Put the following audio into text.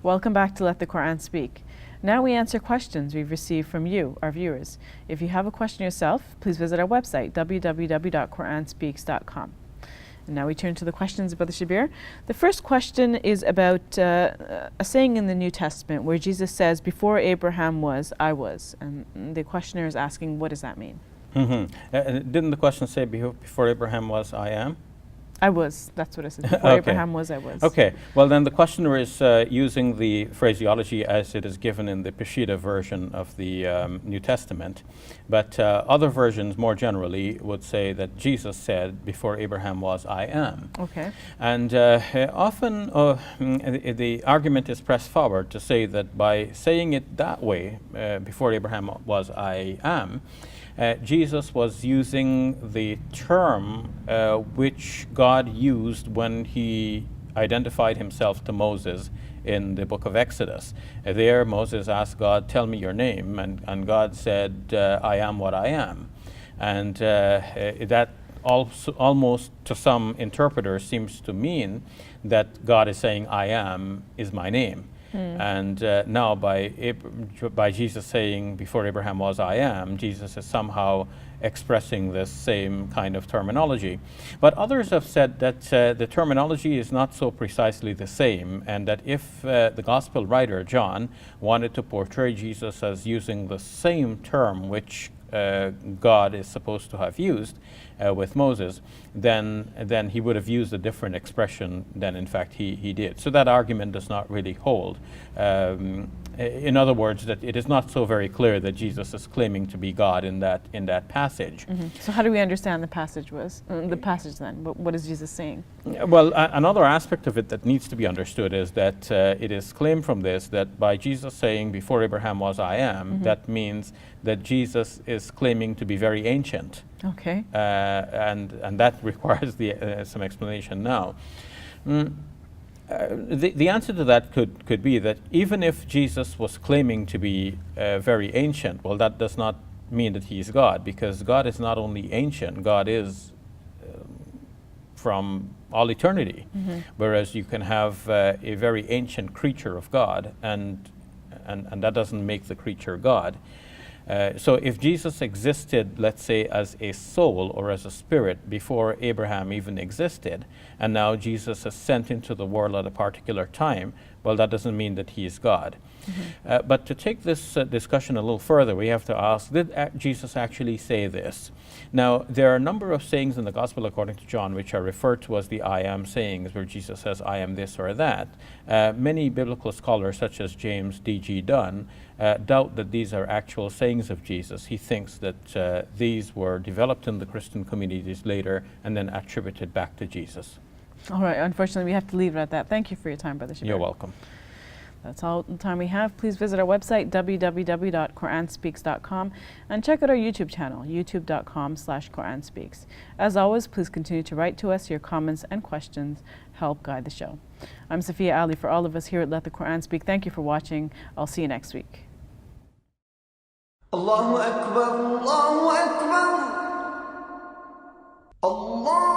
Welcome back to Let the Quran Speak. Now we answer questions we've received from you, our viewers. If you have a question yourself, please visit our website, www.quranspeaks.com. And now we turn to the questions about the Shabir. The first question is about a saying in the New Testament where Jesus says, "Before Abraham was, I was." And the questioner is asking, what does that mean? Didn't the question say, before Abraham was, I am? I was. That's what it says. Before Abraham was, I was. Okay. Well, then the questioner is using the phraseology as it is given in the Peshitta version of the New Testament. But other versions, more generally, would say that Jesus said, before Abraham was, I am. Okay. And often the argument is pressed forward to say that by saying it that way, before Abraham was, I am, Jesus was using the term which God used when he identified himself to Moses in the book of Exodus. There Moses asked God, tell me your name, and God said, I am what I am. And that also almost to some interpreters seems to mean that God is saying, I am is my name. And now by Jesus saying, before Abraham was, I am, Jesus is somehow expressing this same kind of terminology. But others have said that the terminology is not so precisely the same, and that if the gospel writer, John, wanted to portray Jesus as using the same term which God is supposed to have used with Moses, then he would have used a different expression than in fact he did. So that argument does not really hold. In other words, that it is not so very clear that Jesus is claiming to be God in that passage. So how do we understand the passage then? What is Jesus saying? Well, another aspect of it that needs to be understood is that it is claimed from this that by Jesus saying, before Abraham was, I am, that means that Jesus is claiming to be very ancient. Okay. And that requires some explanation now. The answer to that could be that even if Jesus was claiming to be very ancient, well, that does not mean that he is God, because God is not only ancient, God is from all eternity. Whereas you can have a very ancient creature of God, and that doesn't make the creature God. So if Jesus existed, let's say, as a soul or as a spirit before Abraham even existed, and now Jesus is sent into the world at a particular time, well, that doesn't mean that he is God. But to take this discussion a little further, we have to ask, did Jesus actually say this? Now, there are a number of sayings in the Gospel according to John which are referred to as the I am sayings, where Jesus says, I am this or that. Many biblical scholars, such as James D.G. Dunn, doubt that these are actual sayings of Jesus. He thinks that these were developed in the Christian communities later and then attributed back to Jesus. All right, unfortunately we have to leave it at that. Thank you for your time, Brother Shabir. You're welcome. That's all the time we have. Please visit our website, www.quranspeaks.com, and check out our YouTube channel, youtube.com/QuranSpeaks. As always, please continue to write to us. Your comments and questions help guide the show. I'm Safiya Ali. For all of us here at Let the Quran Speak, thank you for watching. I'll see you next week. Allahu Akbar, Allahu Akbar, Allah.